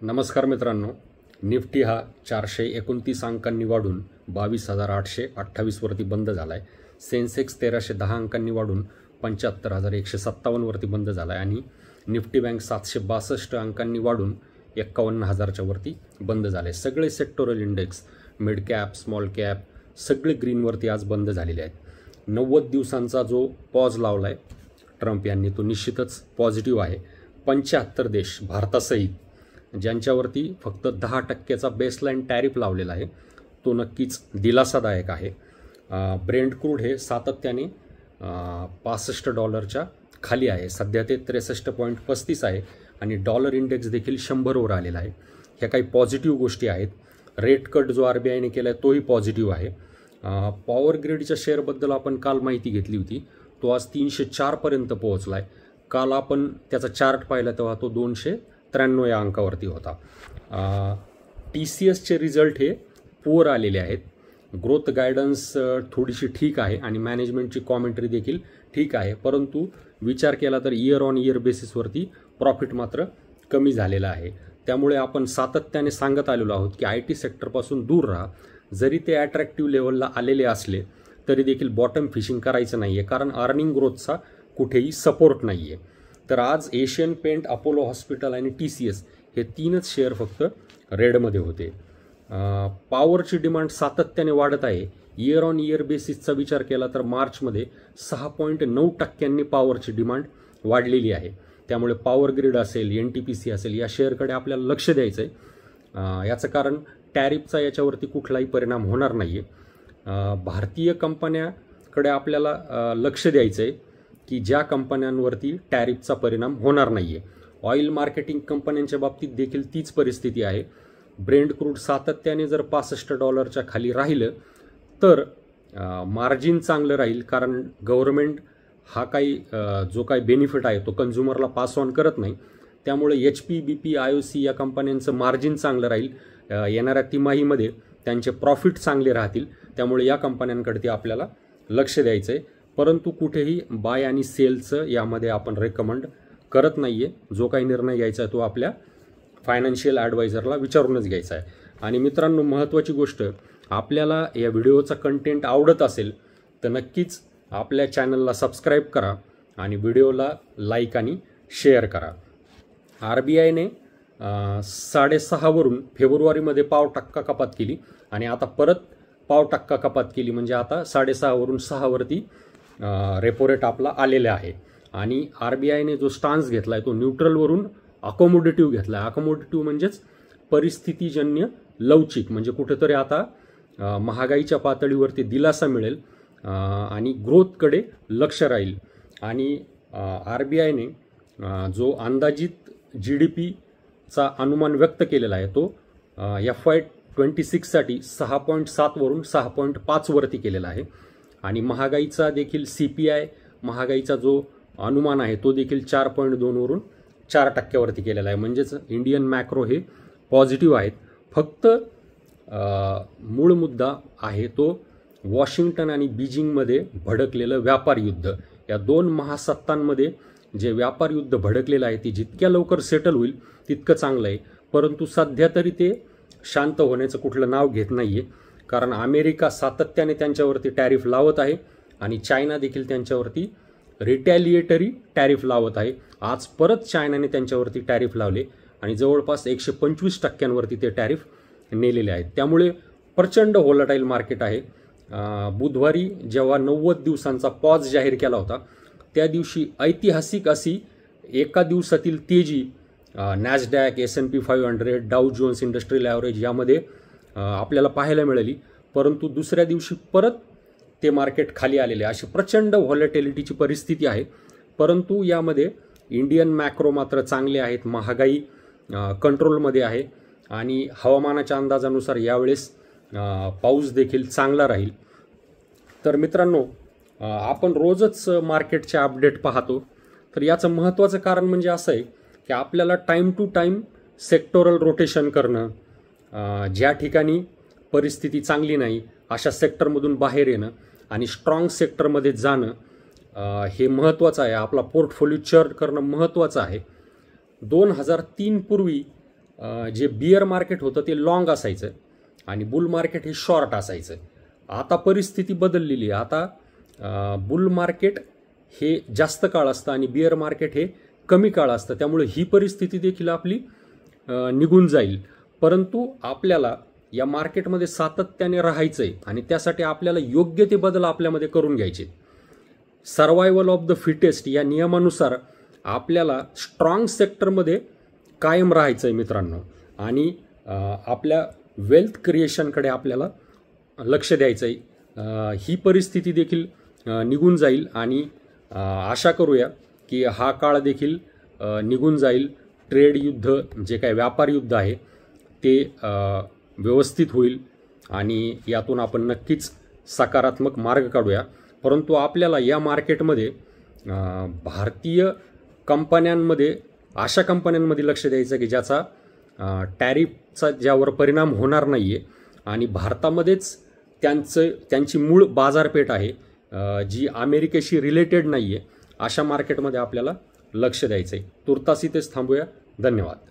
नमस्कार मित्रांनो, निफ्टी हा 429 अंकांनी वाढून 22,828 वरती बंद झाला आहे. सेन्सेक्स 1310 अंकांनी वाढून 75,157 वरती बंद झाला आहे आणि निफ्टी बँक 762 अंकांनी वाढून 51,000च्या वरती बंद झाले. सगळे sectoral index, mid cap, small cap सगळे ग्रीनवरती आज बंद झालेले आहेत. 90 दिवसांचा जो पॉज लावला आहे ट्रम्प यांनी तो निश्चितच पॉझिटिव्ह आहे. 75 देश भारतासहित ज्यांच्यावरती फक्त 10% बेसलाईन टॅरिफ लावलेला आहे तो नक्कीच दिलासादायक आहे. ब्रेंट क्रूड हे सातत्याने $65 खाली आहे. सध्या ते 63.35 आहे आणि डॉलर इंडेक्स देखील 100 वर आलेला आहे. ह्या काही पॉझिटिव्ह गोष्टी आहेत. रेट कट जो RBIने केला आहे तोही पॉझिटिव्ह आहे. पॉवर ग्रिडच्या शेअरबद्दल आपण काल माहिती घेतली होती. तो आज 304 पर्यंत पोहोचला आहे. काल आपण त्याचा चार्ट पाहिला तेव्हा तो 293 या अंकावरती होता. TCSचे रिझल्ट हे पुअर आलेले आहेत. ग्रोथ गायडन्स थोडीशी ठीक आहे आणि मॅनेजमेंटची कॉमेंटरी देखील ठीक आहे, परंतु विचार केला तर इयर ऑन इयर बेसिसवरती प्रॉफिट मात्र कमी झालेला आहे. त्यामुळे आपण सातत्याने सांगत आलेलो आहोत की IT सेक्टरपासून दूर राहा. जरी ते अट्रॅक्टिव्ह लेवलला आलेले असले तरी देखील बॉटम फिशिंग करायचं नाही आहे, कारण अर्निंग ग्रोथचा कुठेही सपोर्ट नाही आहे. तर आज एशियन पेंट, अपोलो हॉस्पिटल आणि TCS हे तीनच शेअर फक्त रेडमध्ये होते. पॉवरची डिमांड सातत्याने वाढत आहे. इयर ऑन इयर बेसिसचा विचार केला तर मार्चमध्ये 6.9% पॉवरची डिमांड वाढलेली आहे. त्यामुळे पॉवर ग्रिड असेल, NTPC असेल या शेअरकडे आपल्याला लक्ष द्यायचं आहे. याचं कारण टॅरिफचा याच्यावरती कुठलाही परिणाम होणार नाही आहे. भारतीय कंपन्याकडे आपल्याला लक्ष द्यायचं आहे की ज्या कंपन्यांवरती टॅरिफचा परिणाम होणार नाही आहे. ऑइल मार्केटिंग कंपन्यांच्या बाबतीत देखील तीच परिस्थिती आहे. ब्रेंट क्रूड सातत्याने जर $65 खाली राहिलं तर मार्जिन चांगलं राहील, कारण गव्हर्नमेंट हा काही जो काही बेनिफिट आहे तो कन्झ्युमरला पास ऑन करत नाही. त्यामुळे HP, BP, IOC या कंपन्यांचं मार्जिन चांगलं राहील. येणाऱ्या तिमाहीमध्ये त्यांचे प्रॉफिट चांगले राहतील. त्यामुळे या कंपन्यांकडे आपल्याला लक्ष द्यायचं आहे, परंतु कुठेही बाय आणि सेलचं यामध्ये आपण रेकमेंड करत नाही आहे. जो काही निर्णय घ्यायचा आहे तो आपल्या फायनान्शियल ॲडवायझरला विचारूनच घ्यायचा आहे. आणि मित्रांनो, महत्त्वाची गोष्ट, आपल्याला या व्हिडिओचा कंटेंट आवडत असेल तर नक्कीच आपल्या चॅनलला सबस्क्राईब करा आणि व्हिडिओला लाईक आणि शेअर करा. RBIने 6.5 वरून फेब्रुवारीमध्ये 0.5% कपात केली आणि आता परत 0.5% कपात केली, म्हणजे आता 6.5 वरून 6 वरती रेपो रेट आपला आलेला आहे. आणि RBIने जो स्टान्स घेतला आहे तो न्यूट्रलवरून अकोमोडेटिव्ह घेतला आहे. अकोमोडेटिव्ह म्हणजेच परिस्थितीजन्य लवचिक, म्हणजे कुठेतरी आता महागाईच्या पातळीवरती दिलासा मिळेल आणि ग्रोथकडे लक्ष राहील. आणि RBIने जो अंदाजित GDPचा अनुमान व्यक्त केलेला आहे तो FY26 साठी 6.7 वरून 6.5 वरती केलेला आहे. आणि महागाईचा देखील CPI महागाईचा जो अनुमान आहे तो देखील 4.2 वरून 4% वरती केलेला आहे. म्हणजेच इंडियन मॅक्रो हे पॉझिटिव्ह आहेत. फक्त मूळ मुद्दा आहे तो वॉशिंग्टन आणि बीजिंगमध्ये भडकलेलं व्यापार युद्ध. या दोन महासत्तांमध्ये जे व्यापार युद्ध भडकलेलं आहे ते जितक्या लवकर सेटल होईल तितकं चांगलं आहे, परंतु सध्या तरी ते शांत होण्याचं कुठलं नाव घेत नाही आहे. कारण अमेरिका सातत्याने त्यांच्यावरती टॅरिफ लावत आहे आणि चायना देखील त्यांच्यावरती रिटॅलिएटरी टॅरिफ लावत आहे. आज परत चायनाने त्यांच्यावरती टॅरिफ लावले आणि जवळपास 125% वरती ते टॅरिफ नेलेले आहेत. त्यामुळे प्रचंड व्होलाटाईल मार्केट आहे. बुधवारी जेव्हा 90 दिवसांचा पॉज जाहीर केला होता त्या दिवशी ऐतिहासिक अशी एका दिवसातील तेजी नॅसडॅक, S&P 500, डाऊ जोन्स इंडस्ट्रियल ॲव्हरेज यामध्ये आपल्याला पाहायला मिळाली, परंतु दुसऱ्या दिवशी परत ते मार्केट खाली आलेले. अशी प्रचंड व्हॉलॅटिलिटीची परिस्थिती आहे. परंतु यामध्ये इंडियन मॅक्रो मात्र चांगले आहेत. महागाई कंट्रोलमध्ये आहे आणि हवामानाच्या अंदाजानुसार यावेळेस पाऊस देखील चांगला राहील. तर मित्रांनो, आपण रोजच मार्केटचे अपडेट पाहतो. तर याचं महत्त्वाचं कारण म्हणजे असं आहे की आपल्याला time to time sectoral rotation करणं, ज्या ठिकाणी परिस्थिती चांगली नाही अशा सेक्टरमधून बाहेर येणं आणि स्ट्रॉंग सेक्टरमध्ये जाणं हे महत्त्वाचं आहे. आपला पोर्टफोलिओ चर्न करणं महत्त्वाचं आहे. 2003 पूर्वी जे बिअर मार्केट होतं ते लॉंग असायचं आणि बुल मार्केट हे शॉर्ट असायचं. आता परिस्थिती बदललेली आहे. आता बुल मार्केट हे जास्त काळ असतं आणि बिअर मार्केट हे कमी काळ असतं. त्यामुळे ही परिस्थिती देखील आपली निघून जाईल. परंतु आपल्याला या मार्केटमध्ये सातत्याने राहायचं आहे आणि त्यासाठी आपल्याला योग्य ते बदल आपल्यामध्ये करून घ्यायचे. सर्वायवल ऑफ द फिटेस्ट या नियमानुसार आपल्याला स्ट्रॉंग सेक्टरमध्ये कायम राहायचं आहे मित्रांनो आणि आपल्या वेल्थ क्रिएशनकडे आपल्याला लक्ष द्यायचं आहे. ही परिस्थिती देखील निघून जाईल आणि आशा करूया की हा काळ देखील निघून जाईल. ट्रेड युद्ध जे काय व्यापार युद्ध आहे ते व्यवस्थित होईल आणि यातून आपण नक्कीच सकारात्मक मार्ग काढूया. परंतु आपल्याला या मार्केटमध्ये भारतीय कंपन्यांमध्ये अशा कंपन्यांमध्ये लक्ष द्यायचं की ज्याचा टॅरिफचा ज्यावर परिणाम होणार नाही आहे आणि भारतामध्येच त्यांची मूळ बाजारपेठ आहे जी अमेरिकेशी रिलेटेड नाही आहे. अशा मार्केटमध्ये आपल्याला लक्ष द्यायचं आहे. तुर्तास इथेच थांबूया. धन्यवाद.